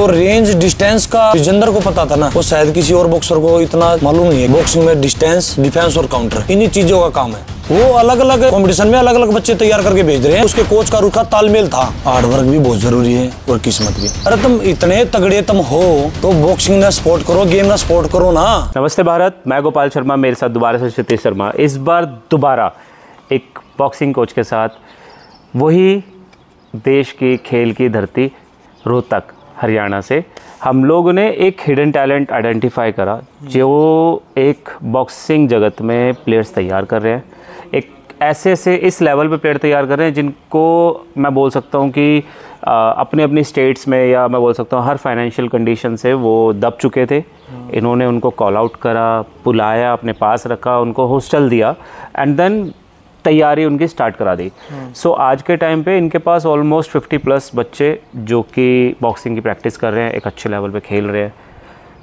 Range distance का विजेंदर को पता था ना, वो शायद किसी और बॉक्सर को इतना मालूम नहीं है। बॉक्सिंग में डिस्टेंस, डिफेंस और काउंटर, इन्हीं चीजों का काम है। वो अलग अलग कंपटीशन में अलग अलग बच्चे तैयार करके भेज रहे हैं। उसके कोच का रुखा तालमेल था। हार्ड वर्क भी बहुत जरूरी है और किस्मत भी। अरे तुम इतने तगड़े तुम हो तो बॉक्सिंग में सपोर्ट करो, गेम में सपोर्ट करो ना। नमस्ते भारत, मैं गोपाल शर्मा, मेरे साथ दोबारा से क्षितिज शर्मा। इस बार दोबारा एक बॉक्सिंग कोच के साथ, वही देश की खेल की धरती रोहतक हरियाणा से हम लोगों ने एक हिडन टैलेंट आइडेंटिफाई करा, जो एक बॉक्सिंग जगत में प्लेयर्स तैयार कर रहे हैं। एक ऐसे इस लेवल पे प्लेयर तैयार कर रहे हैं जिनको मैं बोल सकता हूँ कि अपने अपनी स्टेट्स में, या मैं बोल सकता हूँ हर फाइनेंशियल कंडीशन से वो दब चुके थे। इन्होंने उनको कॉल आउट करा, बुलाया, अपने पास रखा, उनको हॉस्टल दिया एंड देन तैयारी उनकी स्टार्ट करा दी। सो आज के टाइम पे इनके पास ऑलमोस्ट 50+ बच्चे जो कि बॉक्सिंग की प्रैक्टिस कर रहे हैं, एक अच्छे लेवल पे खेल रहे हैं।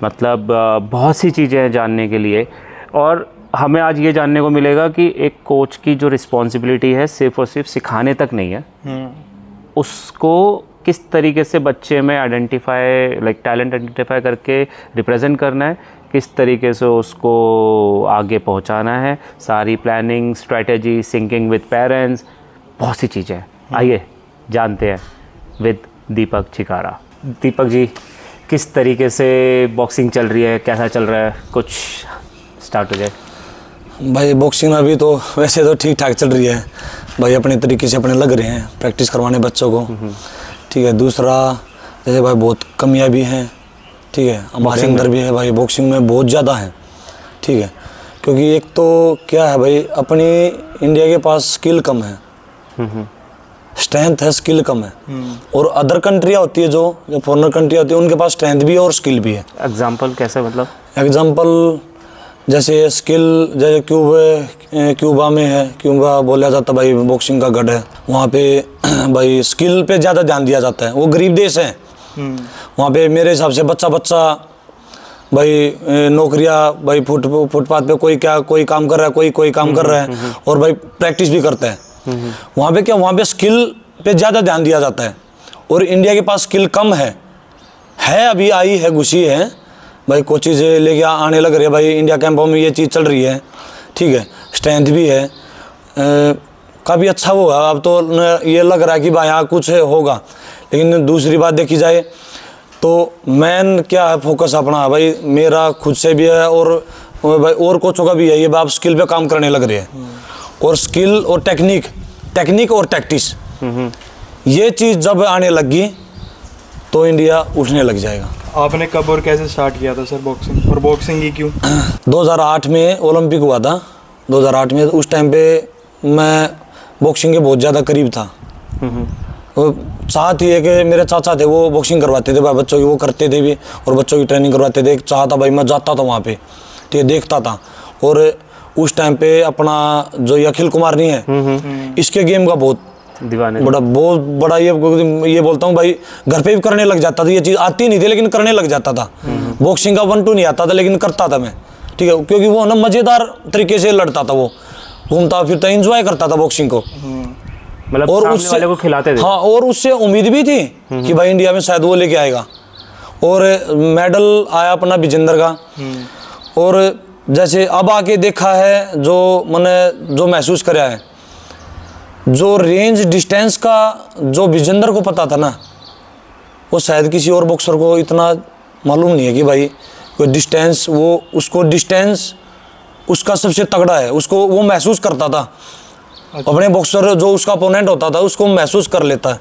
मतलब बहुत सी चीज़ें हैं जानने के लिए, और हमें आज ये जानने को मिलेगा कि एक कोच की जो रिस्पॉन्सिबिलिटी है सिर्फ और सिर्फ सिखाने तक नहीं है, उसको किस तरीके से बच्चे में लाइक टैलेंट आइडेंटिफाई करके रिप्रेजेंट करना है, किस तरीके से उसको आगे पहुंचाना है, सारी planning, strategy, syncing with parents, बहुत सी चीज़ें। आइए जानते हैं विद दीपक चिकारा। दीपक जी, किस तरीके से बॉक्सिंग चल रही है, कैसा चल रहा है, कुछ स्टार्ट हो जाए। भाई बॉक्सिंग अभी तो वैसे तो ठीक ठाक चल रही है भाई, अपने तरीके से अपने लग रहे हैं प्रैक्टिस करवाने बच्चों को। ठीक है। दूसरा, जैसे भाई बहुत कमियां भी हैं, ठीक है, हमारे अंदर भी है भाई, बॉक्सिंग में बहुत ज़्यादा है। ठीक है, क्योंकि एक तो क्या है भाई, अपनी इंडिया के पास स्किल कम है, स्ट्रेंथ है, स्किल कम है। और अदर कंट्रियाँ होती है, जो फॉरेनर कंट्री होती है, उनके पास स्ट्रेंथ भी है और स्किल भी है। एग्जाम्पल कैसे? मतलब एग्जाम्पल जैसे स्किल, जैसे क्यूबा में है, क्यूबा बोला जाता भाई बॉक्सिंग का गढ़ है। वहाँ पे भाई स्किल पे ज़्यादा ध्यान दिया जाता है। वो गरीब देश है, वहाँ पे मेरे हिसाब से बच्चा भाई नौकरियाँ, भाई फुटपाथ पे कोई काम कर रहा है, कोई काम कर रहा है, और भाई प्रैक्टिस भी करता है। वहाँ पे क्या, वहाँ पे स्किल पे ज़्यादा ध्यान दिया जाता है। और इंडिया के पास स्किल कम है, अभी आई है, घुसी है भाई, कोचिज लेके आने लग रही है भाई। इंडिया कैंपों में ये चीज़ चल रही है। ठीक है, स्ट्रेंथ भी है, काफ़ी अच्छा होगा। अब तो ये लग रहा है कि भाई यहाँ कुछ होगा। लेकिन दूसरी बात देखी जाए तो मेन क्या है, फोकस अपना भाई, मेरा खुद से भी है और भाई और कोचों का भी है। ये आप स्किल पे काम करने लग रहे हैं, और स्किल और टेक्निक और टैक्टिस, ये चीज़ जब आने लगी तो इंडिया उठने लग जाएगा। आपने कब और कैसे स्टार्ट किया था सर बॉक्सिंग, और बॉक्सिंग ही क्यों? 2008 में ओलंपिक हुआ था। 2008 में उस टाइम पे मैं बॉक्सिंग के बहुत ज़्यादा करीब था। वो चाहत ही है कि मेरे चाचा थे, वो बॉक्सिंग करवाते थे भाई बच्चों की, वो करते थे भी और बच्चों की ट्रेनिंग करवाते थे। चाहता भाई मैं जाता था वहाँ पे, तो ये देखता था। और उस टाइम पे अपना जो अखिल कुमार नहीं है, इसके गेम का बहुत दीवाने, बहुत बड़ा ये बोलता हूँ भाई, घर पे भी करने लग जाता था। ये चीज़ आती नहीं थी लेकिन करने लग जाता था। बॉक्सिंग का 1-2 नहीं आता था लेकिन करता था मैं। ठीक है, क्योंकि वो ना मज़ेदार तरीके से लड़ता था, वो घूमता फिरता, एंजॉय करता था बॉक्सिंग को। मतलब और सामने वाले को खिलाते थे। हाँ, और उससे उम्मीद भी थी कि भाई इंडिया में शायद वो लेके आएगा। और मेडल आया अपना विजेंदर का। और जैसे अब आके देखा है, जो मैंने जो महसूस कराया है, जो रेंज डिस्टेंस का जो विजेंदर को पता था ना, वो शायद किसी और बॉक्सर को इतना मालूम नहीं है कि भाई कोई डिस्टेंस, उसको डिस्टेंस उसका सबसे तगड़ा है। उसको वो महसूस करता था। अच्छा। अपने बॉक्सर जो उसका अपोनेंट होता था उसको महसूस कर लेता है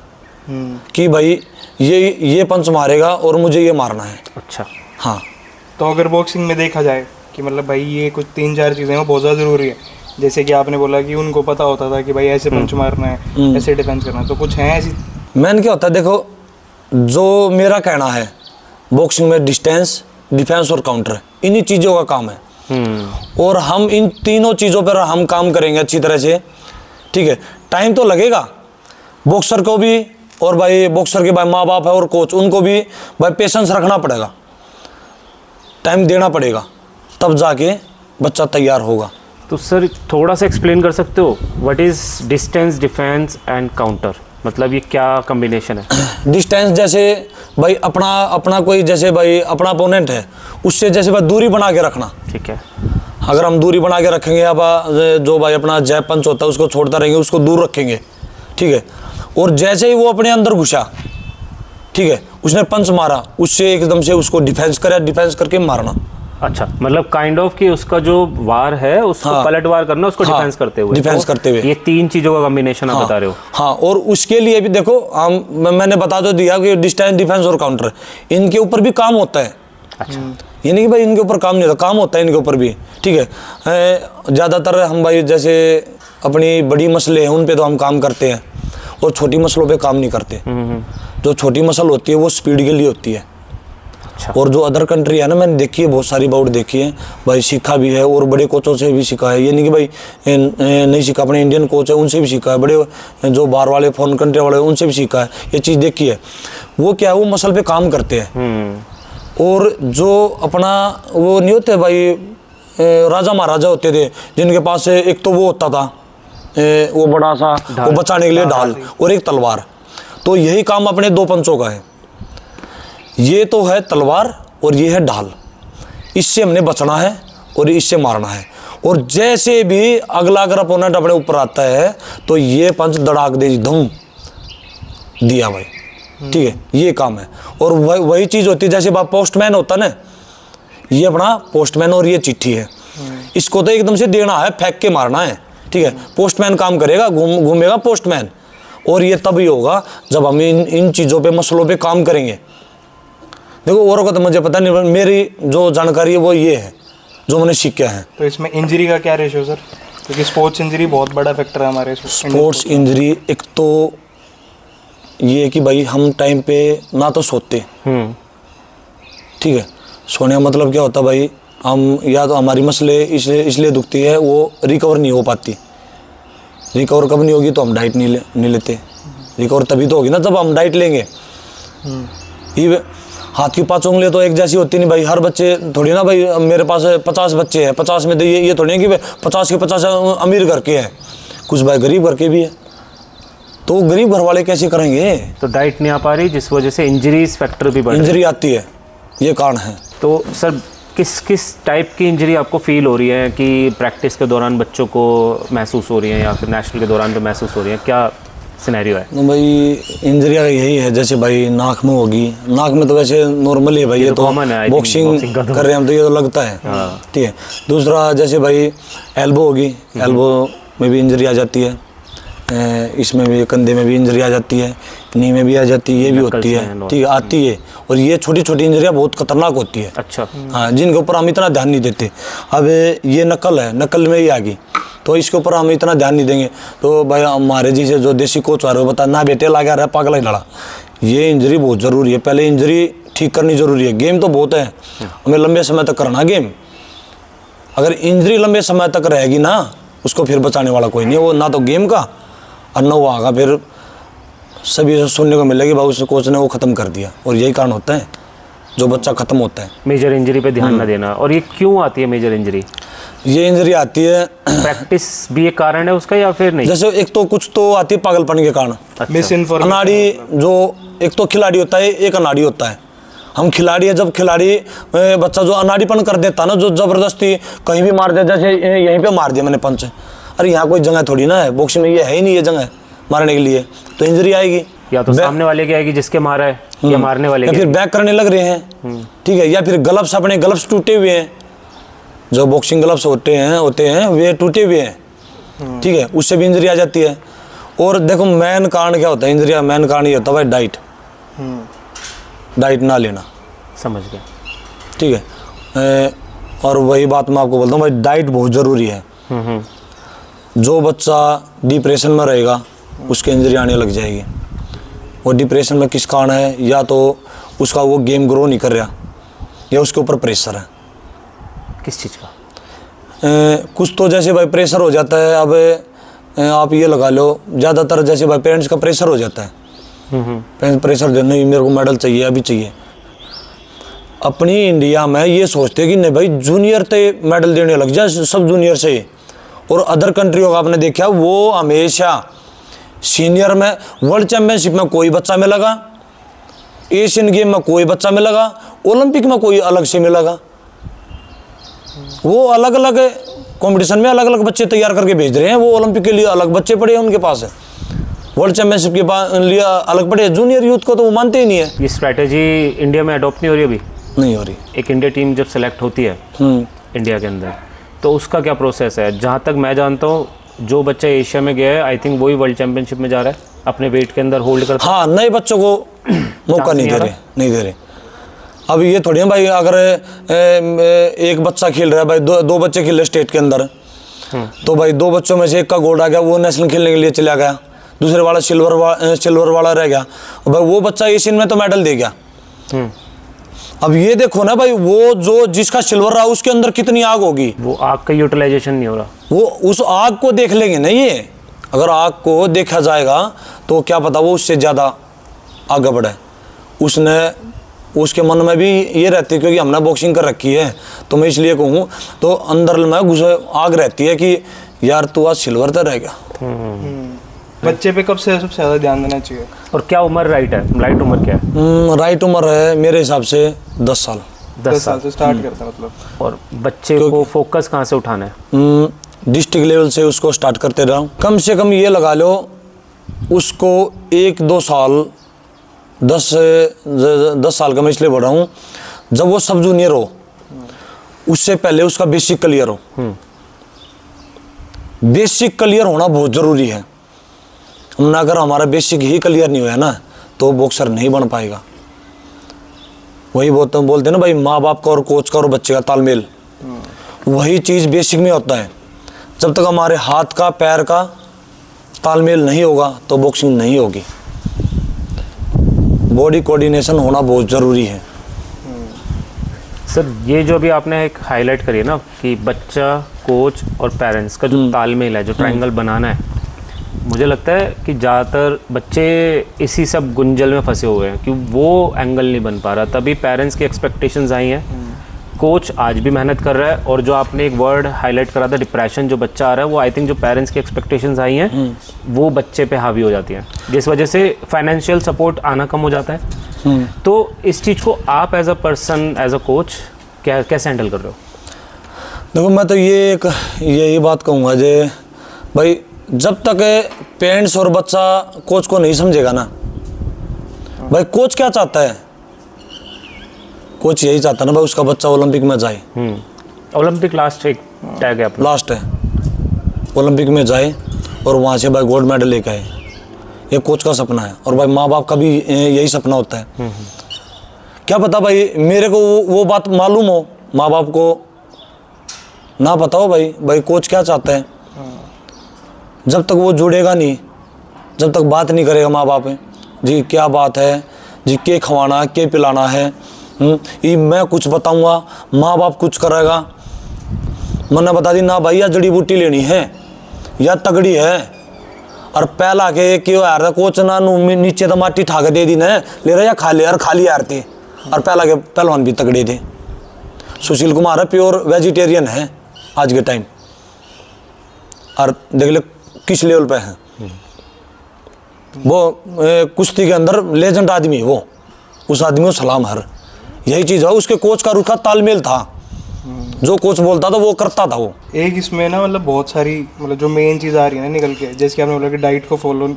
कि भाई ये पंच मारेगा और मुझे ये मारना है। अच्छा, हाँ। तो अगर बॉक्सिंग में देखा जाए कि मतलब भाई ये कुछ 3-4 चीज़ें हैं बहुत ज़्यादा ज़रूरी है, जैसे कि आपने बोला कि उनको पता होता था कि भाई ऐसे पंच मारना है, ऐसे डिफेंस करना है, तो कुछ है ऐसी? मैन क्या होता है, देखो, जो मेरा कहना है, बॉक्सिंग में डिस्टेंस, डिफेंस और काउंटर, इन्हीं चीज़ों का काम है। और हम इन तीनों चीज़ों पर हम काम करेंगे अच्छी तरह से। ठीक है, टाइम तो लगेगा बॉक्सर को भी, और भाई बॉक्सर के भाई माँ बाप है और कोच, उनको भी भाई पेशेंस रखना पड़ेगा, टाइम देना पड़ेगा, तब जाके बच्चा तैयार होगा। तो सर थोड़ा सा एक्सप्लेन कर सकते हो, what is distance, defence and counter? मतलब ये क्या कॉम्बिनेशन है? डिस्टेंस जैसे भाई अपना कोई जैसे भाई अपना अपोनेंट है, उससे जैसे भाई दूरी बना के रखना। ठीक है। अगर हम दूरी बना के रखेंगे, अब जो भाई अपना जैब पंच होता है उसको छोड़ता रहेंगे, उसको दूर रखेंगे, ठीक है। और जैसे ही वो अपने अंदर घुसा, ठीक है, उसने पंच मारा, उससे एकदम से उसको डिफेंस करके मारना। अच्छा, मतलब काइंड ऑफ कि उसका जो वार है उसको पलट वार करना, उसको डिफेंस करते हुए। ये 3 चीज़ों का कॉम्बिनेशन आप बता रहे हो। हाँ, और उसके लिए भी देखो मैंने बता तो दिया कि डिस्टेंस, डिफेंस और काउंटर, इनके ऊपर भी काम होता है। अच्छा, ये नहीं कि भाई इनके ऊपर काम नहीं होता, काम होता है इनके ऊपर भी, ठीक है। ज़्यादातर हम भाई जैसे अपनी बड़ी मसले हैं उन पे तो हम काम करते हैं, और छोटी मसलों पे काम नहीं करते। जो छोटी मसल होती है वो स्पीड के लिए होती है। अच्छा। और जो अदर कंट्री है ना, मैंने देखी है, बहुत सारी बाउट देखी है भाई, सीखा भी है और बड़े कोचों से भी सीखा है। ये नहीं कि भाई नहीं सीखा, अपने इंडियन कोच है उनसे भी सीखा है, बड़े जो बाहर वाले फॉरेन कंट्री वाले उनसे भी सीखा है, ये चीज़ देखी है। वो क्या है, वो मसल पे काम करते हैं। और जो अपना वो नहीं होते भाई राजा महाराजा होते थे, जिनके पास एक तो वो होता था वो बड़ा सा वो बचाने के लिए ढाल और एक तलवार, तो यही काम अपने 2 पंचों का है। ये तो है तलवार और ये है ढाल, इससे हमने बचना है और इससे मारना है। और जैसे भी अगला अगर अपोनेंट अपने ऊपर आता है तो ये पंच दड़ाक दे, धम दिया भाई, ठीक है, ये काम है। और वही चीज़ होती है जैसे बाप पोस्टमैन होता ना, ये अपना पोस्टमैन और ये चिट्ठी है, इसको तो एकदम से देना है, फेंक के मारना है, ठीक है। पोस्टमैन काम करेगा, घूमेगा पोस्टमैन, और ये तभी होगा जब हम इन चीज़ों पे, मसलों पे काम करेंगे। देखो औरों का तो मुझे पता नहीं, मेरी जो जानकारी है वो ये है जो मैंने सीखा है। तो इसमें इंजरी का क्या रेशो सर? क्योंकि स्पोर्ट्स इंजरी बहुत बड़ा फैक्टर है हमारे स्पोर्ट्स इंजरी। एक तो ये कि भाई हम टाइम पे ना तो सोते, ठीक है। सोने का मतलब क्या होता है भाई, हम या तो हमारी मसले इसलिए दुखती है, वो रिकवर नहीं हो पाती। रिकवर कब नहीं होगी तो हम डाइट नहीं लेते। रिकवर तभी तो होगी ना जब हम डाइट लेंगे। ये हाथ की 5 उंगलियां तो एक जैसी होती नहीं भाई, हर बच्चे थोड़ी ना भाई, मेरे पास 50 बच्चे हैं, 50 में तो ये थोड़ी है कि भाई 50 के 50 अमीर घर के हैं, कुछ भाई गरीब घर के भी है, तो गरीब घर वाले कैसे करेंगे? तो डाइट नहीं आ पा रही, जिस वजह से इंजरीज फैक्टर भी बढ़, इंजरी आती है, ये कारण है। तो सर किस टाइप की इंजरी आपको फील हो रही है कि प्रैक्टिस के दौरान बच्चों को महसूस हो रही है, या फिर नेशनल के दौरान पे महसूस हो रही है, क्या सिनेरियो है? तो भाई इंजरियाँ यही है, जैसे भाई नाक में होगी, नाक में तो वैसे नॉर्मल है भाई, ये तो बॉक्सिंग कर रहे हैं हम तो ये तो लगता है, ठीक है। दूसरा जैसे भाई एल्बो होगी, एल्बो में भी इंजरी आ जाती है, इसमें भी कंधे में भी इंजरी आ जाती है, नी में भी आ जाती है, ये भी होती है, ठीक है, आती है। और ये छोटी छोटी इंजरियाँ बहुत खतरनाक होती है। अच्छा। हाँ, जिनके ऊपर हम इतना ध्यान नहीं देते। अब ये नकल है, नकल में ही आ गई, तो इसके ऊपर हम इतना ध्यान नहीं देंगे। तो भाई हमारे जी से जो देसी कोच आ रहे हो बता ना बेटे ला गया रहा पागल ही लड़ा, ये इंजरी बहुत ज़रूरी है, पहले इंजरी ठीक करनी ज़रूरी है। गेम तो बहुत है, हमें लंबे समय तक करना गेम। अगर इंजरी लंबे समय तक रहेगी ना, उसको फिर बचाने वाला कोई नहीं है, वो ना तो गेम का और ना वो आगा फिर सभी सुनने को मिलेगी भाई उस कोच ने वो ख़त्म कर दिया। और यही कारण होता है जो बच्चा ख़त्म होता है। मेजर इंजरी पे ध्यान ना देना। और ये क्यों आती है मेजर इंजरी? ये इंजरी आती है, प्रैक्टिस भी एक कारण है उसका या फिर नहीं? जैसे एक तो कुछ तो आती है पागलपन के कारण। अच्छा। अनाड़ी, जो एक तो खिलाड़ी होता है, एक अनाड़ी होता है। हम खिलाड़ी है, जब खिलाड़ी बच्चा जो अनाड़ीपन कर देता ना, जो ज़बरदस्ती कहीं भी मार दे, जैसे यहीं पे मार दिया मैंने पंच, अरे यहाँ कोई जगह थोड़ी ना है, बॉक्सिंग में ये है ही नहीं ये जगह मारने के लिए, तो इंजरी आएगी। या तो सामने वाले की आएगी जिसके मारा है, या मारने वाले, या फिर बैक करने लग रहे हैं, ठीक है, या फिर ग्लव्स, अपने ग्लव्स टूटे हुए हैं, जो बॉक्सिंग ग्लव्स होते हैं वे टूटे हुए हैं, ठीक है, उससे भी इंजरी आ जाती है। और देखो मेन कारण क्या होता है इंजरी का? मेन कारण ये होता है भाई डाइट, डाइट ना लेना। समझ गया, ठीक है। और वही बात मैं आपको बोलता हूँ भाई, डाइट बहुत ज़रूरी है। जो बच्चा डिप्रेशन में रहेगा उसके इंजरी आने लग जाएगी। वो डिप्रेशन में किस कारण है? या तो उसका वो गेम ग्रो नहीं कर रहा, या उसके ऊपर प्रेशर है। किस चीज़ का? कुछ तो जैसे भाई प्रेशर हो जाता है। अब आप ये लगा लो, ज़्यादातर जैसे भाई पेरेंट्स का प्रेशर हो जाता है, पेरेंट्स प्रेशर दे, नहीं मेरे को मेडल चाहिए, अभी चाहिए। अपनी इंडिया में ये सोचते हैं कि नहीं भाई जूनियर से मेडल देने लग जाए, सब जूनियर से। और अदर कंट्रियों का आपने देखा, वो हमेशा सीनियर में वर्ल्ड चैंपियनशिप में कोई बच्चा मिलेगा, एशियन गेम में कोई बच्चा मिलेगा, ओलंपिक में कोई अलग से मिलेगा। वो अलग अलग कंपटीशन में अलग अलग बच्चे तैयार करके भेज रहे हैं। वो ओलंपिक के लिए अलग बच्चे पड़े हैं उनके पास है, वर्ल्ड चैंपियनशिप के लिए अलग पड़े। जूनियर यूथ को तो वो मानते ही नहीं है। ये स्ट्रैटेजी इंडिया में अडॉप्ट नहीं हो रही अभी? नहीं हो रही। एक इंडिया टीम जब सेलेक्ट होती है इंडिया के अंदर, तो उसका क्या प्रोसेस है? जहाँ तक मैं जानता हूँ, जो बच्चा एशिया में गया है, आई थिंक वही वर्ल्ड चैंपियनशिप में जा रहा है, अपने वेट के अंदर होल्ड करता है। हाँ, नए बच्चों को मौका नहीं दे रहे। अब ये थोड़ी है भाई, अगर एक बच्चा खेल रहा है भाई, दो बच्चे खेल रहे स्टेट के अंदर, तो भाई 2 बच्चों में से एक का गोल्ड आ गया, वो नेशनल खेलने के लिए चला गया, दूसरे वाला सिल्वर वाला रह गया, भाई वो बच्चा एशियन में तो मेडल दे गया। अब ये देखो ना भाई, वो जो जिसका सिल्वर रहा उसके अंदर कितनी आग होगी। वो आग का यूटिलाइजेशन नहीं हो रहा। वो उस आग को देख लेंगे ना ये, अगर आग को देखा जाएगा तो क्या पता वो उससे ज़्यादा आगे बढ़े। उसके मन में भी ये रहती है, क्योंकि हमने बॉक्सिंग कर रखी है, तो मैं इसलिए कहूँ, तो अंदर में घुसे आग रहती है कि यार तू आज सिल्वर तो रह गया। बच्चे पे कब से सबसे ज़्यादा ध्यान देना चाहिए? और क्या उम्र राइट उम्र क्या है? राइट उम्र है मेरे हिसाब से 10 साल। 10 साल से स्टार्ट करता है मतलब। और बच्चे को फोकस कहाँ से उठाना है? डिस्ट्रिक्ट लेवल से उसको स्टार्ट करते रहो। कम से कम ये लगा लो उसको 1-2 साल, 10 साल का मैं इसलिए बोल रहा हूँ, जब वो सब जूनियर हो उससे पहले उसका बेसिक क्लियर हो। बेसिक क्लियर होना बहुत ज़रूरी है। हमने अगर हमारा बेसिक ही क्लियर नहीं हुआ ना, तो बॉक्सर नहीं बन पाएगा। वही बोलते हैं ना भाई, माँ बाप का और कोच का और बच्चे का तालमेल, वही चीज़ बेसिक में होता है। जब तक हमारे हाथ का पैर का तालमेल नहीं होगा तो बॉक्सिंग नहीं होगी। बॉडी कोऑर्डिनेशन होना बहुत ज़रूरी है। सर, ये जो अभी आपने एक हाईलाइट करी है ना कि बच्चा, कोच और पेरेंट्स का जो तालमेल है, जो ट्रायंगल बनाना है, मुझे लगता है कि ज़्यादातर बच्चे इसी सब गुंजल में फंसे हुए हैं कि वो एंगल नहीं बन पा रहा। तभी पेरेंट्स की एक्सपेक्टेशंस आई हैं। कोच आज भी मेहनत कर रहा है, और जो आपने एक वर्ड हाईलाइट करा था डिप्रेशन, जो बच्चा आ रहा है, वो आई थिंक जो पेरेंट्स की एक्सपेक्टेशंस आई हैं वो बच्चे पे हावी हो जाती हैं, जिस वजह से फाइनेंशियल सपोर्ट आना कम हो जाता है। तो इस चीज़ को आप as a person, as a coach कैसे हैंडल कर रहे हो? देखो, मैं तो यही बात कहूँगा जे भाई, जब तक पेरेंट्स और बच्चा कोच को नहीं समझेगा ना भाई, कोच क्या चाहता है? कोच यही चाहता है ना भाई उसका बच्चा ओलंपिक में जाए। ओलंपिक लास्ट एक टैग है, लास्ट है, ओलंपिक में जाए और वहाँ से भाई गोल्ड मेडल लेके आए। ये कोच का सपना है, और भाई माँ बाप का भी यही सपना होता है। क्या पता भाई मेरे को वो बात मालूम हो, माँ बाप को ना पता हो भाई कोच क्या चाहता है। जब तक वो जुड़ेगा नहीं, जब तक बात नहीं करेगा माँ बाप जी क्या बात है जी, के खवाना है, के पिलाना है, ये मैं कुछ बताऊंगा, माँ बाप कुछ करेगा। मैंने बता दी ना भाई, या जड़ी बूटी लेनी है या तगड़ी है, और पहला के क्यों यार कोच ना नीचे तो माटी ठाके दे दी ना, ले रहा या खा ले यार, खाली यार थे। और पहला के पहलवान भी तगड़े थे। सुशील कुमार है, प्योर वेजिटेरियन है आज के टाइम, और देख ले किस लेवल पे है वो। कुश्ती के अंदर लेजेंड आदमी वो, उस आदमी को सलाम हर। यही चीज़ है, उसके कोच का रुखा तालमेल था, जो कोच बोलता था वो करता था वो। एक इसमें ना मतलब बहुत सारी मतलब जो मेन चीज़ आ रही है ना निकल के, जैसे कि आपने बोला कि डाइट को फॉलो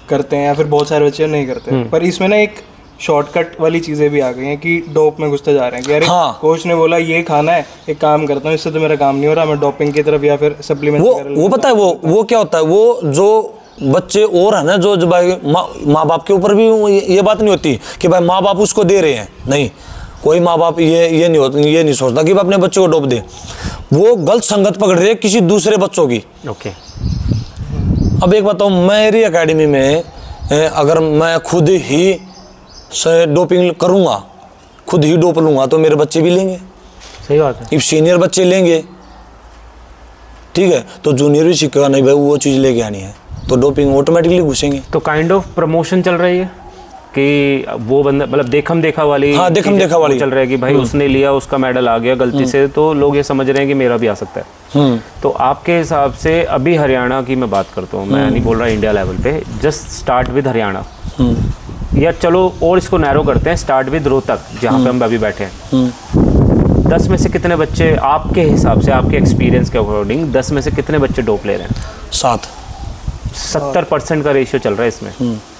करते हैं या फिर बहुत सारे बच्चे नहीं करते, पर इसमें ना एक शॉर्टकट वाली चीज़ें भी आ गई हैं कि डोप में घुसते जा रहे हैं कि अरे कोच ने बोला ये खाना है, एक काम करता हूँ, इससे तो मेरा काम नहीं हो रहा, मैं डोपिंग की तरफ या फिर सप्लीमेंट वो पता है वो क्या होता है, वो जो बच्चे और है ना, जो भाई माँ बाप के ऊपर भी ये बात नहीं होती कि भाई माँ बाप उसको दे रहे हैं, नहीं, कोई माँ बाप ये नहीं सोचता कि अपने बच्चे को डोप दे। वो गलत संगत पकड़ रहे हैं किसी दूसरे बच्चों की। ओके। अब एक बताओ, मेरी एकेडमी में अगर मैं खुद ही से डोपिंग करूँगा, खुद ही डोप लूँगा, तो मेरे बच्चे भी लेंगे। सही बात है। इफ सीनियर बच्चे लेंगे, ठीक है, तो जूनियर भी सीखेगा नहीं भाई वो चीज़ लेके आनी है, तो डोपिंग ऑटोमेटिकली घुसेंगे। तो काइंड ऑफ प्रमोशन चल रही है कि वो बंदा मतलब देखम देखा वाली, हाँ, देखम देखा वाली चल रहा है कि भाई उसने लिया, उसका मेडल आ गया गलती से, तो लोग ये समझ रहे हैं कि मेरा भी आ सकता है। तो आपके हिसाब से अभी हरियाणा की मैं बात करता हूँ, मैं नहीं बोल रहा इंडिया लेवल पे, जस्ट स्टार्ट विद हरियाणा, या चलो और इसको नैरो करते हैं, स्टार्ट विद रोहतक जहाँ पे हम अभी बैठे हैं। 10 में से कितने बच्चे आपके हिसाब से, आपके एक्सपीरियंस के अकॉर्डिंग 10 में से कितने बच्चे डोप ले रहे हैं? 70% का रेशियो चल रहा है इसमें।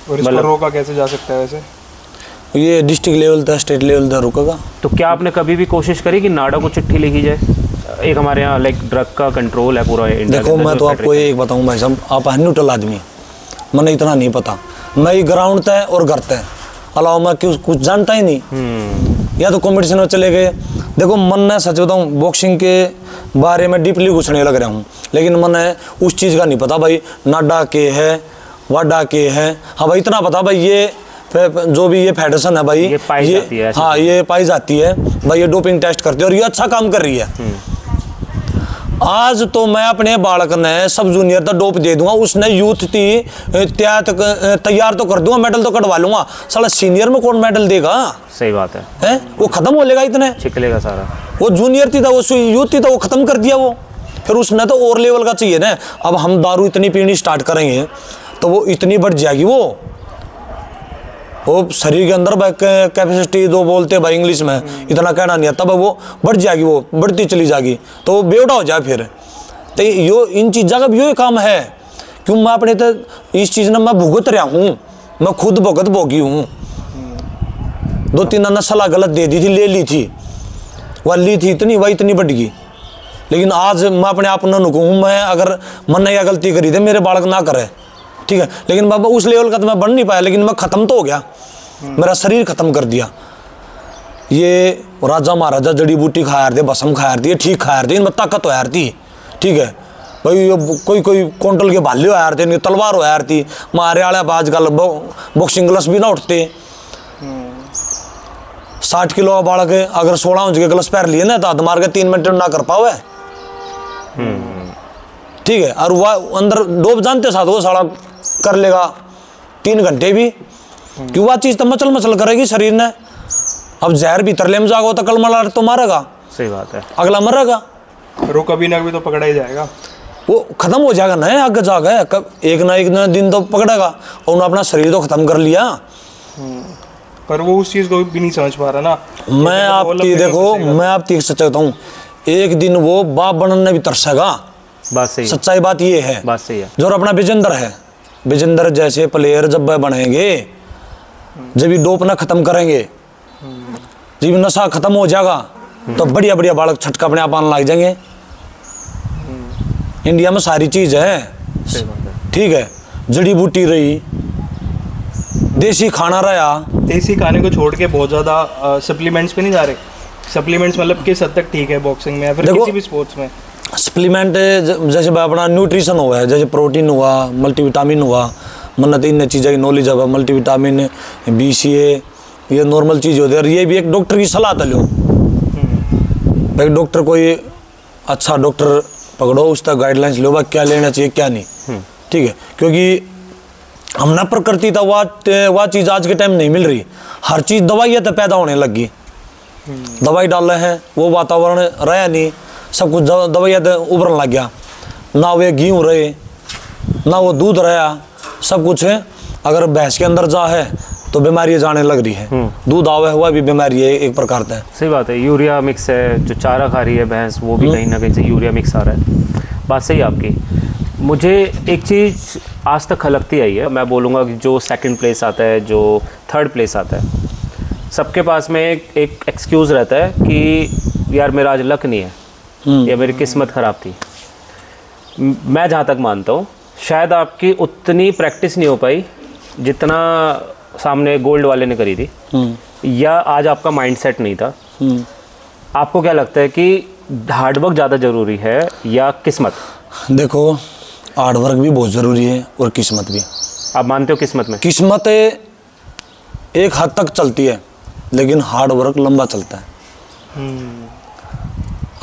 और इसको रोका कैसे जा सकता है वैसे? ये डिस्ट्रिक्ट लेवल था, स्टेट लेवल था, रुकेगा। तो क्या आपने कभी भी कोशिश करी कि नाडा को चिट्ठी लिखी जाए? एक हमारे यहाँ लाइक ड्रग का कंट्रोल है पूरा इंडिया। देखो मैं तो आपको एक बताऊँ भाई साहब, आप है न्यूट्रल आदमी, मैंने इतना नहीं पता, मैं ही ग्राउंड तय और घर तय, अलावा मैं कुछ जानता ही नहीं। या तो कॉम्पिटिशन में चले गए। देखो मन ने सच बताऊँ बॉक्सिंग के बारे में डीपली घुसने लग रहा हूँ, लेकिन मैंने उस चीज़ का नहीं पता भाई नाडा के है, वाडा के है। हाँ भाई इतना पता भाई ये जो भी ये फेडरेशन है भाई, ये पाई जाती है, हाँ ये पाई जाती है भाई, ये डोपिंग टेस्ट करती है और ये अच्छा काम कर रही है। आज तो मैं अपने बालक ने सब जूनियर तक डोप दे दूंगा, उसने यूथ थी तैयार तो कर दूंगा, मेडल तो कटवा लूंगा, साला सीनियर में कौन मेडल देगा? सही बात है, हैं? वो खत्म हो लेगा इतने, छिकलेगा सारा। वो जूनियर थी था, वो यूथ थी था, वो खत्म कर दिया वो, फिर उसने तो और लेवल का चाहिए ना। अब हम दारू इतनी पीनी स्टार्ट करेंगे तो वो इतनी बढ़ जाएगी, वो शरीर के अंदर कैपेसिटी जो बोलते हैं भाई इंग्लिश में, इतना कहना नहीं आता, वो बढ़ जाएगी, वो बढ़ती चली जाएगी, तो वो बेवड़ा हो जाए फिर। तो यो इन चीज़ों का भी यो काम है, क्यों मैं अपने तो इस चीज़ में मैं भुगत रहा हूँ, मैं खुद भुगत भोगी हूँ। 2-3 नस्ल गलत दे दी थी, ले ली थी, वह ली थी इतनी, वह इतनी बढ़ गई। लेकिन आज मैं अपने आप न नुकूँ, मैं अगर मन ने यह गलती करी थी मेरे बालक ना करे, ठीक है, लेकिन बाबा उस लेवल का तो मैं बन नहीं पाया, लेकिन मैं ख़त्म तो हो गया, मेरा शरीर ख़त्म कर दिया। ये राजा महाराजा जड़ी बूटी खाया थे, भस्म खाया थी, ठीक खाया थी, इनमें ताकत हो यार थी, ठीक है भाई। ये कोई क्विंटल के भाले हो यार थे, इनकी तलवार हो यार थी, मारे वाले आजकल बॉक्सिंग ग्लव्स भी ना उठते। 60 किलो का बालक है, अगर 16 इंच के ग्लव्स पहन लिए ना तो हाथ मार के 3 मिनट ना कर पाओ, ठीक है। और वह अंदर डोप जानते साथ वो साला कर लेगा 3 घंटे भी, क्यों वह चीज़ तो मचल मचल करेगी शरीर ने। अब जहर भी तरले में जागो तो कल मला तो मारेगा, सही बात है, अगला मरेगा, रो कभी ना कभी तो पकड़ा ही जाएगा, वो खत्म हो जाएगा ना, आगे जाके कब एक ना एक दिन तो पकड़ेगा, और उन्होंने अपना शरीर तो खत्म कर लिया। पर वो उस चीज़ को भी नहीं समझ पा रहा ना। मैं आपकी देखो, मैं आपकी सच्चाई बताऊँ, एक दिन वो बाप बनने भी तरसेगा, बात सही, सच्चाई बात ये है, बात सही है। जो अपना विजेंद्र है, विजेंद्र जैसे प्लेयर जब बनेंगे, जब ये डोप ना खत्म करेंगे, जब नशा खत्म हो जाएगा, तो बढ़िया बढ़िया बालक छटका अपने आप आने लग जाएंगे। इंडिया में सारी चीज है, ठीक है, जड़ी बूटी रही, देसी खाना रहा। देसी खाने को छोड़ के बहुत ज़्यादा सप्लीमेंट्स पे नहीं जा रहे। सप्लीमेंट्स मतलब किस हद तक ठीक है बॉक्सिंग में या फिर किसी भी स्पोर्ट्स में? सप्लीमेंट जैसे अपना न्यूट्रिशन हुआ है, जैसे प्रोटीन हुआ, मल्टीविटामिन हुआ, मन्नत इन चीज़ों की नॉलेज है, मल्टीविटामिन, BCA, ये नॉर्मल चीज़ होती है। और ये भी एक डॉक्टर की सलाह तो लो, एक डॉक्टर कोई अच्छा डॉक्टर पकड़ो, उसका गाइडलाइंस लो, क्या लेना चाहिए क्या नहीं, ठीक है। क्योंकि हम ना प्रकृति था वह चीज़ आज के टाइम नहीं मिल रही, हर चीज़ दवाइयाँ तो पैदा होने लगी, दवाई डाल रहे हैं, वो वातावरण रहा नहीं, सब कुछ दवाइयाँ तो उभरने लग गया, ना वे घी रहे ना वो दूध रहा, सब कुछ है। अगर भैंस के अंदर जा है तो बीमारियाँ जाने लग रही है, दूध आवा हुआ भी बीमारी है एक प्रकार से। सही बात है, यूरिया मिक्स है, जो चारा खा रही है भैंस वो भी कहीं ना कहीं से यूरिया मिक्स आ रहा है। बात सही आपकी। मुझे एक चीज़ आज तक खलकती आई है, मैं बोलूँगा कि जो 2nd प्लेस आता है, जो 3rd प्लेस आता है, सबके पास में एक एक्सक्यूज़ रहता है कि यार मेरा आज लक नहीं है या मेरी किस्मत ख़राब थी। मैं जहाँ तक मानता हूँ शायद आपकी उतनी प्रैक्टिस नहीं हो पाई जितना सामने गोल्ड वाले ने करी थी, या आज आपका माइंडसेट नहीं था। आपको क्या लगता है कि हार्डवर्क ज़्यादा ज़रूरी है या किस्मत? देखो हार्डवर्क भी बहुत ज़रूरी है और किस्मत भी। आप मानते हो किस्मत में? किस्मत एक हद तक चलती है, लेकिन हार्डवर्क लंबा चलता है।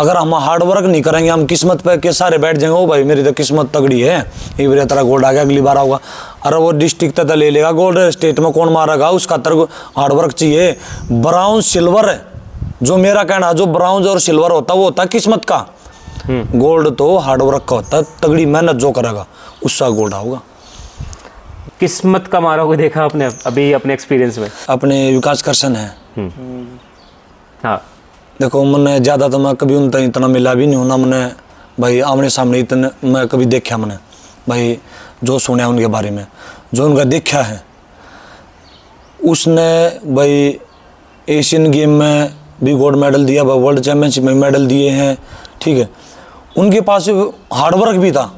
अगर हम हार्डवर्क नहीं करेंगे, हम किस्मत पे के सारे बैठ जाएंगे, ओ भाई मेरी तो किस्मत तगड़ी है, एक बार तेरा गोल्ड आ गया, अगली बार आऊँगा। अरे वो डिस्ट्रिक्ट तक ले लेगा गोल्ड, स्टेट में कौन मारेगा, उसका तरह हार्डवर्क चाहिए। ब्राउन्ज सिल्वर है, जो मेरा कहना है, जो ब्राउन्ज और सिल्वर होता है वो होता है किस्मत का। गोल्ड तो हार्डवर्क का होता है, तगड़ी मेहनत जो करेगा उसका गोल्ड आऊगा। किस्मत का मारा कोई देखा आपने अभी अपने एक्सपीरियंस में? अपने विकास कर्षण है। हाँ, देखो मैंने ज़्यादा तो मैं कभी उनका इतना मिला भी नहीं हूँ ना, मैंने भाई आमने सामने इतने मैं कभी देखा, मैंने भाई जो सुना उनके बारे में, जो उनका देखा है। उसने भाई एशियन गेम में भी गोल्ड मेडल दिया, भाई वर्ल्ड चैम्पियनशिप में मेडल दिए हैं, ठीक है। उनके पास हार्डवर्क भी था,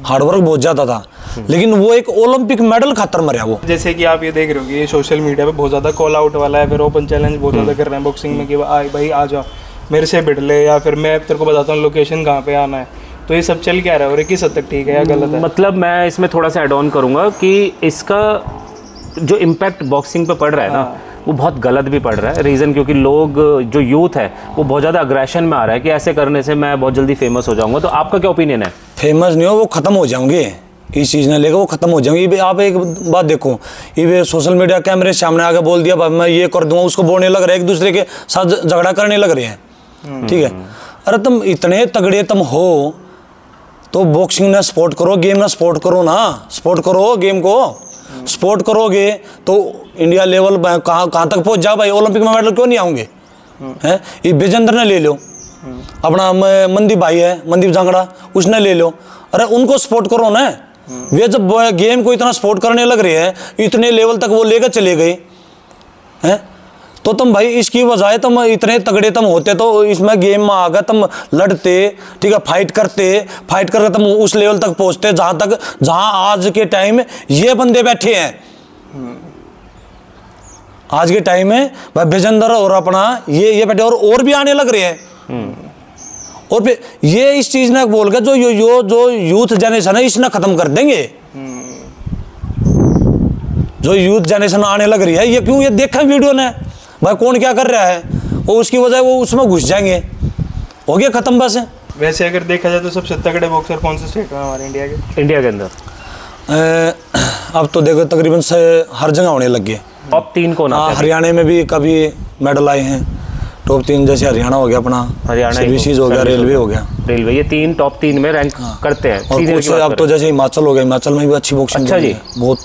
हार्डवर्क बहुत ज़्यादा था, लेकिन वो एक ओलंपिक मेडल खातर मरा वो। जैसे कि आप ये देख रहे हो कि ये सोशल मीडिया पे बहुत ज़्यादा कॉल आउट वाला है, फिर ओपन चैलेंज बहुत ज़्यादा कर रहे हैं बॉक्सिंग में कि भाई आ जा मेरे से भिड़ ले, या फिर मैं तेरे को बताता हूँ लोकेशन कहाँ पे आना है। तो ये सब चल क्या रहा है और ये किस हद तक ठीक है या गलत है? मतलब मैं इसमें थोड़ा सा ऐड ऑन करूँगा कि इसका जो इम्पैक्ट बॉक्सिंग पे पड़ रहा है ना, वो बहुत गलत भी पड़ रहा है। रीज़न क्योंकि लोग जो यूथ है वो बहुत ज़्यादा अग्रेशन में आ रहा है कि ऐसे करने से मैं बहुत जल्दी फेमस हो जाऊँगा। तो आपका क्या ओपिनियन है? फेमस नहीं हो, वो ख़त्म हो जाओगे, इस चीज़ ने लेकर वो ख़त्म हो जाएंगे। ये आप एक बात देखो, ये सोशल मीडिया कैमरे सामने आके बोल दिया भाई मैं ये कर दूंगा, उसको बोलने लग रहे हैं, एक दूसरे के साथ झगड़ा करने लग रहे हैं, ठीक है। अरे तुम इतने तगड़े तुम हो तो बॉक्सिंग ना सपोर्ट करो, गेम ना सपोर्ट करो ना, सपोर्ट करो गेम को। सपोर्ट करोगे तो इंडिया लेवल कहाँ तक पहुँच जाओ भाई, ओलंपिक में मेडल क्यों नहीं आऊँगे हैं। ये विजेंद्र ने ले लो, अपना मनदीप भाई है, मनदीप जांगड़ा, उसने ले लो। अरे उनको सपोर्ट करो ना, वे जब गेम को इतना सपोर्ट करने लग रहे हैं, इतने लेवल तक वो लेकर चले गए हैं, तो तुम भाई इसकी बजाय तुम इतने तगड़े तुम होते तो इसमें गेम में आकर तुम लड़ते, ठीक है, फाइट करके तुम उस लेवल तक पहुंचते जहां आज के टाइम ये बंदे बैठे हैं। आज के टाइम में भाई विजेंद्र और अपना ये बैठे और भी आने लग रहे हैं। और फिर ये इस चीज ने बोल के जो यूथ जनरेशन है इसने खत्म कर देंगे। जो यूथ जनरेशन आने लग रही है, ये क्यों, ये देखा वीडियो ने भाई कौन क्या कर रहा है, और उसकी वजह वो उसमें घुस जाएंगे, हो गया खत्म बस। वैसे अगर देखा जाए तो सबसे तगड़े बॉक्सर कौन से स्टेट में हमारे इंडिया के अंदर? अब तो देखो तकरीबन से हर जगह होने लग गए। टॉप 3 कौन आता है? हरियाणा में भी कभी मेडल आए हैं, टॉप 3 जैसे हरियाणा हो गया, अपना हरियाणा सर्विसेज हो गया, रेलवे हो गया, रेलवे, ये 3 टॉप 3 में रैंक करते हैं। और कुछ अब तो जैसे हिमाचल हो गया, हिमाचल में भी अच्छी बॉक्सिंग। अच्छा जी, बहुत,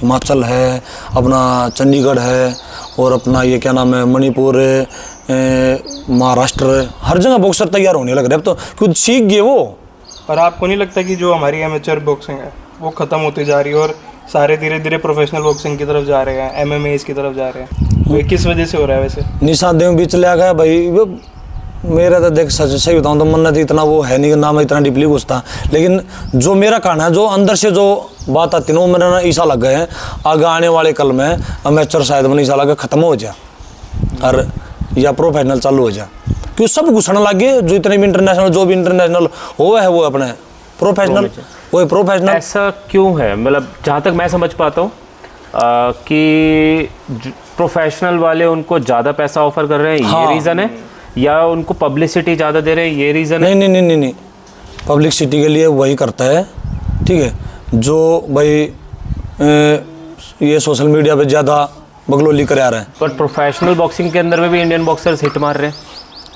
हिमाचल है, अपना चंडीगढ़ है, और अपना ये क्या नाम है मणिपुर, महाराष्ट्र, हर जगह बॉक्सर तैयार होने लग रहे हैं अब तो, कुछ सीख गए वो। पर आपको नहीं लगता कि जो हमारी एमेचर बॉक्सिंग है वो ख़त्म होती जा रही है और सारे धीरे धीरे प्रोफेशनल बॉक्सिंग की तरफ जा रहे हैं, MMA की तरफ जा रहे हैं? तो किस वजह से हो रहा है वैसे? निशादेव बीच ले आ गया भाई। मेरा तो देख सही बताऊँ तो मन तो इतना वो है नहीं, ना मैं इतना डीपली घुसता, लेकिन जो मेरा कहना है, जो अंदर से जो बात आती है वो मेरा ना ईसा लग गए हैं आगे आने वाले कल में अमेचर शायद मैंने ईसा लगा ख़त्म हो जाए और या प्रोफेशनल चालू हो जाए, क्योंकि सब घुसने लगे। जो इतने भी इंटरनेशनल, जो भी इंटरनेशनल हो है वो अपने प्रोफेशनल, वो प्रोफेशनल। ऐसा क्यों है? मतलब जहाँ तक मैं समझ पाता हूँ कि प्रोफेशनल वाले उनको ज़्यादा पैसा ऑफर कर रहे हैं, ये रीज़न है, या उनको पब्लिसिटी ज़्यादा दे रहे हैं, ये रीज़न है? नहीं, पब्लिसिटी के लिए वही करता है, ठीक है, जो भाई ये सोशल मीडिया पे ज़्यादा बगलोली कर आ रहे हैं। पर प्रोफेशनल बॉक्सिंग के अंदर में भी इंडियन बॉक्सर्स हिट मार रहे हैं।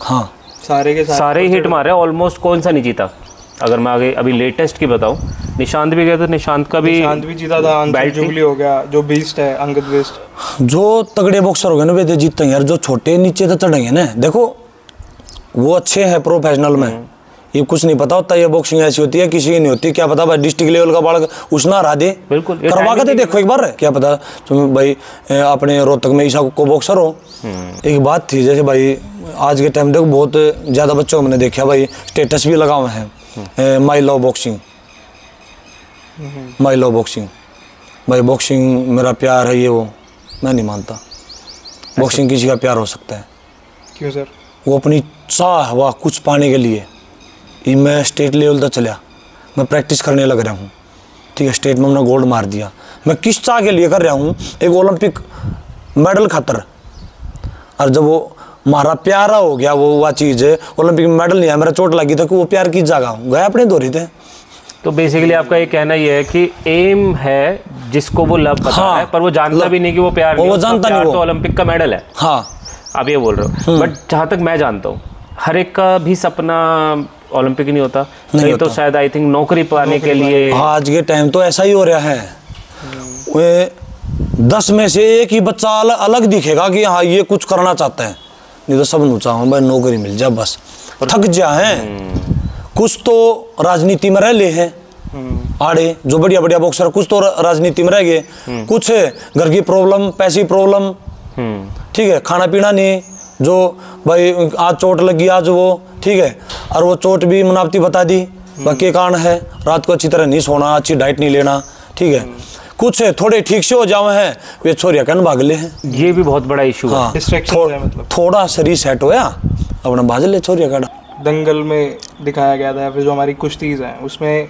हाँ, सारे के सारे ही हिट मार रहे हैं। ऑलमोस्ट कौन सा नहीं जीता? अगर मैं आगे अभी लेटेस्ट की बताऊं, निशांत भी गया तो निशांत भी जीता था, बेल्ट जुबली हो गया, जो बीस्ट है अंगद बेस्ट। जो तगड़े बॉक्सर हो गए ना वे तो जीतते हैं यार, जो छोटे नीचे तो चढ़ेंगे ना। देखो वो अच्छे हैं प्रोफेशनल में, ये कुछ नहीं पता होता, ये बॉक्सिंग ऐसी होती है किसी की नहीं होती। क्या पता भाई डिस्ट्रिक्ट लेवल का बालक उसना हरा दे, बिल्कुल करवा के देखो एक बार, क्या पता तुम भाई अपने रोहतक में ईसा को बॉक्सर हो। एक बात थी, जैसे भाई आज के टाइम देखो बहुत ज़्यादा बच्चों को मैंने देखा भाई स्टेटस भी लगा हुए हैं, my love boxing, my love boxing, भाई बॉक्सिंग मेरा प्यार है, ये वो मैं नहीं मानता। बॉक्सिंग किसी का प्यार हो सकता है? क्यों सर? वो अपनी चाह हुआ कुछ पाने के लिए, मैं स्टेट लेवल तक चला, मैं प्रैक्टिस करने लग रहा हूँ, ठीक है, स्टेट में हमने गोल्ड मार दिया, मैं किस चाह के लिए कर रहा हूँ? एक ओलंपिक मेडल खातर। और जब वो हमारा प्यारा हो गया वो चीज़, ओलंपिक में मेडल नहीं आया, मेरा चोट लगी तो वो प्यार की जगह गया अपने दौरी थे। तो बेसिकली आपका ये कहना ये है कि एम है जिसको वो लव पता हाँ, है, पर वो जानता भी नहीं कि वो प्यार नहीं, वो जानता प्यार नहीं, तो ओलंपिक का मेडल है। हाँ आप ये बोल रहे हो, बट जहाँ तक मैं जानता हूँ हर एक का भी सपना ओलंपिक नहीं होता, नहीं तो शायद आई थिंक नौकरी पाने के लिए। आज के टाइम तो ऐसा ही हो रहा है, वे 10 में से एक ही बच्चा अलग दिखेगा कि हाँ ये कुछ करना चाहता है, नहीं तो सब चाहूँ भाई नौकरी मिल जाए बस, थक जा है। कुछ तो राजनीति में रह ले हैं आड़े, जो बढ़िया बढ़िया बॉक्सर कुछ तो राजनीति में रह गए, कुछ घर की प्रॉब्लम, पैसी प्रॉब्लम, ठीक है, खाना पीना नहीं, जो भाई आज चोट लगी आज वो, ठीक है, और वो चोट भी मुनाफती बता दी, बाकी कारण है रात को अच्छी तरह नहीं सोना, अच्छी डाइट नहीं लेना, ठीक है, कुछ थोड़े ठीक से हो जाए हैं वे छोरिया कन भागले हैं, ये भी बहुत बड़ा इशू हाँ, है। मतलब थोड़ा शरीर सेट होया अपना भाज ले छोरिया का। दंगल में दिखाया गया था, फिर जो हमारी कुश्तीज़ हैं उसमें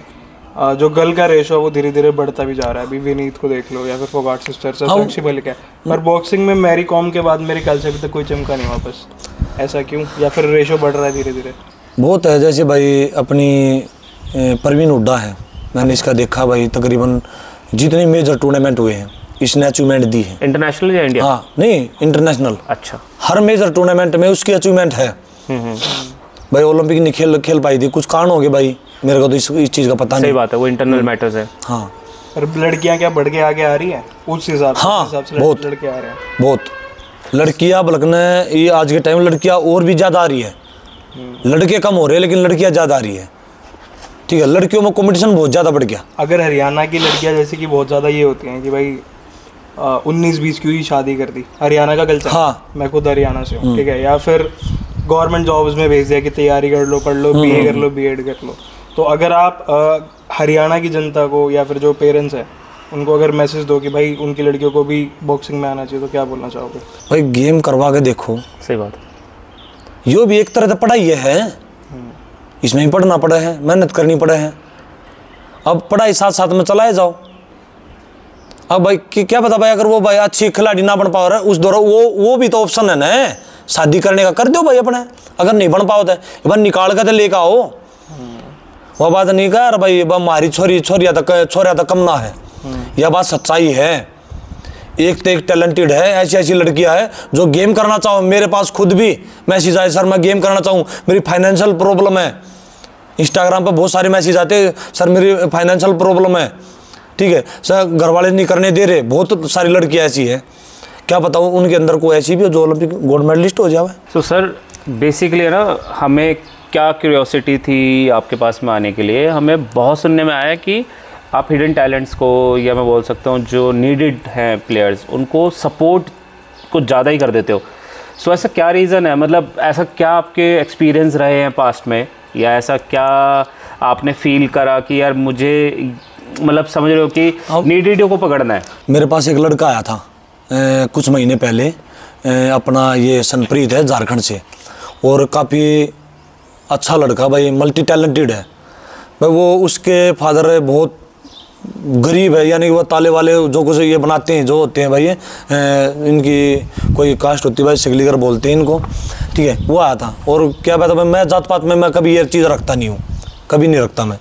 जो गल का रेशो है वो धीरे धीरे बढ़ता भी जा रहा है। अभी विनीत को देख लो या फिर फोगाट सिस्टर्स, साक्षी मलिक है, पर बॉक्सिंग में मैरी कॉम के बाद मेरे ख्याल से अभी तक कोई चमका नहीं वापस। ऐसा क्यों, या फिर रेशो बढ़ रहा है धीरे धीरे? बहुत है, जैसे भाई अपनी परवीन हुड्डा है, मैंने इसका देखा भाई तकरीबन जितने मेजर टूर्नामेंट हुए हैं इसने अचीवमेंट दी है। इंटरनेशनल या इंडिया? हाँ नहीं इंटरनेशनल। अच्छा, हर मेजर टूर्नामेंट में उसकी अचीवमेंट है। भाई ओलंपिक नहीं खेल पाई थी, कुछ कारण हो गए भाई, मेरे को तो इस चीज़ का पता नहीं। सही बात है, वो इंटरनल मैटर्स है। हाँ, पर लड़कियां क्या बढ़ के आगे आ रही हैं उस हिसाब से? हाँ, से बहुत लड़के आ रहे हैं, बहुत लड़कियां बल्कि ये आज के टाइम लड़कियां और भी ज़्यादा आ रही है, लड़के कम हो रहे हैं लेकिन लड़कियां ज़्यादा आ रही है, ठीक है, लड़कियों में कंपटीशन बहुत ज़्यादा बढ़ गया। अगर हरियाणा की लड़कियां जैसे कि बहुत ज़्यादा ये होती हैं कि भाई 19-20 की ही शादी कर दी, हरियाणा का कल्चर, हाँ, मैं खुद हरियाणा से हूँ, ठीक है, या फिर गवर्नमेंट जॉब्स में भेज दिया कि तैयारी कर लो, पढ़ लो, बीए कर लो, बीएड कर लो। तो अगर आप हरियाणा की जनता को या फिर जो पेरेंट्स हैं उनको अगर मैसेज दो कि भाई उनकी लड़कियों को भी बॉक्सिंग में आना चाहिए, तो क्या बोलना चाहोगे? भाई गेम करवा के देखो। सही बात है, यो भी एक तरह से पढ़ाई है, इसमें भी पढ़ना पड़ा है, मेहनत करनी पड़ा है, अब पढ़ाई साथ साथ में चलाए जाओ। अब भाई क्या पता भाई अगर वो भाई अच्छी खिलाड़ी ना बन पा रहा है उस दौरान वो भी तो ऑप्शन है ना, शादी करने का कर दो भाई अपने, अगर नहीं बन पाओ तो निकाल कर तो लेकर आओ। वह बात नहीं कर भाई हमारी छोरिया तक कम ना है, यह बात सच्चाई है। एक तो एक टैलेंटेड है, ऐसी लड़कियां है जो गेम करना चाहो। मेरे पास खुद भी मैसेज आए, सर मैं गेम करना चाहूँ, मेरी फाइनेंशियल प्रॉब्लम है। इंस्टाग्राम पर बहुत सारे मैसेज आते हैं, सर मेरी फाइनेंशियल प्रॉब्लम है, ठीक है सर घर वाले नहीं करने दे रहे। बहुत सारी लड़कियां ऐसी है, क्या बताऊँ उनके अंदर कोई ऐसी भी हो जो ओलंपिक गोल्ड मेडलिस्ट हो जाए। तो सर बेसिकली ना हमें क्या क्यूरियोसिटी थी आपके पास में आने के लिए, हमें बहुत सुनने में आया कि आप हिडन टैलेंट्स को, या मैं बोल सकता हूँ जो नीडेड हैं प्लेयर्स, उनको सपोर्ट कुछ ज़्यादा ही कर देते हो। सो ऐसा क्या रीज़न है, मतलब ऐसा क्या आपके एक्सपीरियंस रहे हैं पास्ट में, या ऐसा क्या आपने फील करा कि यार मुझे मतलब समझ रहे हो कि नीडेड को पकड़ना है? मेरे पास एक लड़का आया था कुछ महीने पहले, अपना ये सनप्रीत है झारखंड से, और काफ़ी अच्छा लड़का भाई, मल्टी टैलेंटेड है भाई। वो उसके फादर बहुत गरीब है, यानी कि वो ताले वाले जो कुछ ये बनाते हैं जो होते हैं भाई, इनकी कोई कास्ट होती है भाई, सिगलीगर बोलते हैं इनको, ठीक है। वो आया था, और क्या बात है मैं जात पात में मैं कभी ये चीज़ रखता नहीं हूँ, कभी नहीं रखता मैं।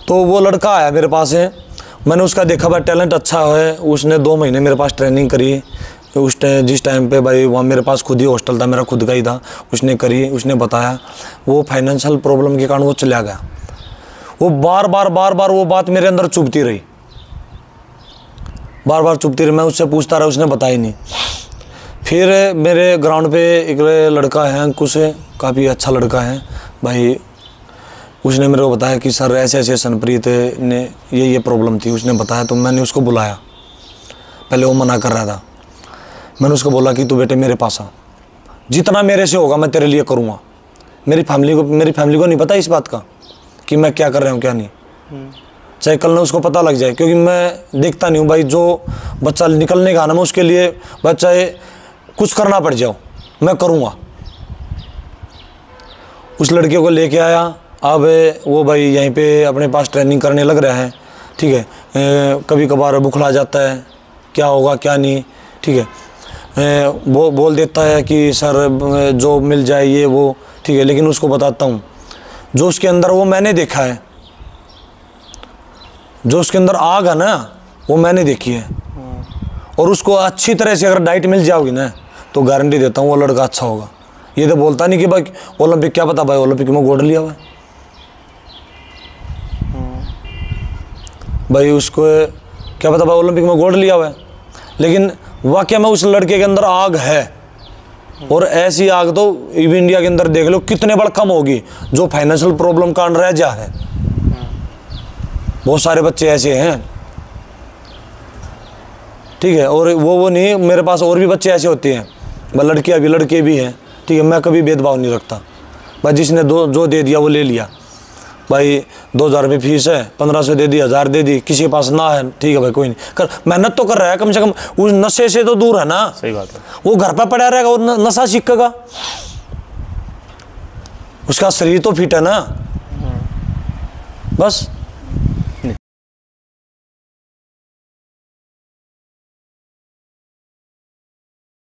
तो वो लड़का आया मेरे पास है, मैंने उसका देखा भाई टैलेंट अच्छा है। उसने 2 महीने मेरे पास ट्रेनिंग करी, जिस टाइम पे भाई वहाँ मेरे पास खुद ही हॉस्टल था, मेरा खुद का ही था, उसने करी, उसने बताया। वो फाइनेंशियल प्रॉब्लम के कारण वो चला गया। वो बार बार वो बात मेरे अंदर चुभती रही, बार चुभती रही। मैं उससे पूछता रहा, उसने बताया नहीं। फिर मेरे ग्राउंड पे एक लड़का है अंकुश, काफ़ी अच्छा लड़का है भाई, उसने मेरे को बताया कि सर ऐसे सनप्रीत ने ये प्रॉब्लम थी, उसने बताया। तो मैंने उसको बुलाया, पहले वो मना कर रहा था, मैंने उसको बोला कि तू बेटे मेरे पास आ, जितना मेरे से होगा मैं तेरे लिए करूँगा। मेरी फैमिली को नहीं पता इस बात का कि मैं क्या कर रहा हूँ क्या नहीं, चाहे कल ना उसको पता लग जाए, क्योंकि मैं देखता नहीं हूँ भाई जो बच्चा निकलने का ना, मैं उसके लिए बच्चा कुछ करना पड़ जाओ मैं करूँगा। उस लड़के को लेके आया, अब वो भाई यहीं पे अपने पास ट्रेनिंग करने लग रहा है, ठीक है। कभी कभार बुखला जाता है, क्या होगा क्या नहीं, ठीक है। वो बोल देता है कि सर जॉब मिल जाए ये वो, ठीक है। लेकिन उसको बताता हूँ जो उसके अंदर वो मैंने देखा है, जो उसके अंदर आग है ना वो मैंने देखी है। और उसको अच्छी तरह से अगर डाइट मिल जाओगी ना तो गारंटी देता हूँ वो लड़का अच्छा होगा। ये तो बोलता नहीं कि भाई ओलंपिक, क्या पता भाई ओलंपिक में गोल्ड लिया हुआ है, भाई उसको क्या पता भाई ओलंपिक में गोल्ड लिया हुआ है, लेकिन वाकई में उस लड़के के अंदर आग है। और ऐसी आग तो इंडिया के अंदर देख लो कितने बार कम होगी जो फाइनेंशियल प्रॉब्लम कारण रह जा है। बहुत सारे बच्चे ऐसे हैं, ठीक है। और वो नहीं, मेरे पास और भी बच्चे ऐसे होते हैं, भाई लड़कियाँ भी लड़के भी हैं, ठीक है। मैं कभी भेदभाव नहीं रखता भाई, जिसने जो दे दिया वो ले लिया। भाई 2000 रुपये फीस है, 1500 दे दी, 1000 दे दी, किसी के पास ना है, ठीक है भाई कोई नहीं, कर मेहनत तो कर रहा है, कम से कम उस नशे से तो दूर है ना। सही बात है। वो घर पर पड़ा रहेगा, वो नशा सीखेगा, उसका शरीर तो फिट है ना, बस।